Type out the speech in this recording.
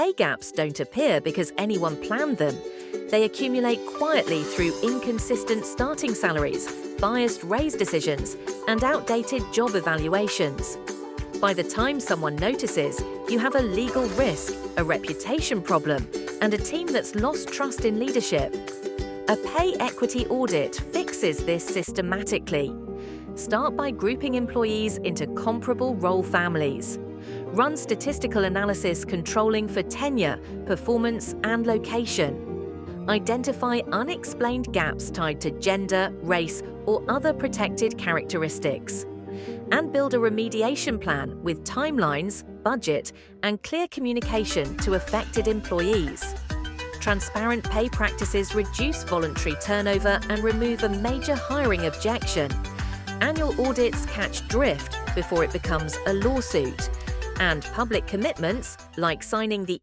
Pay gaps don't appear because anyone planned them. They accumulate quietly through inconsistent starting salaries, biased raise decisions, and outdated job evaluations. By the time someone notices, you have a legal risk, a reputation problem, and a team that's lost trust in leadership. A pay equity audit fixes this systematically. Start by grouping employees into comparable role families. Run statistical analysis controlling for tenure, performance, and location. Identify unexplained gaps tied to gender, race, or other protected characteristics. And build a remediation plan with timelines, budget, and clear communication to affected employees. Transparent pay practices reduce voluntary turnover and remove a major hiring objection. Annual audits catch drift before it becomes a lawsuit. And public commitments, like signing the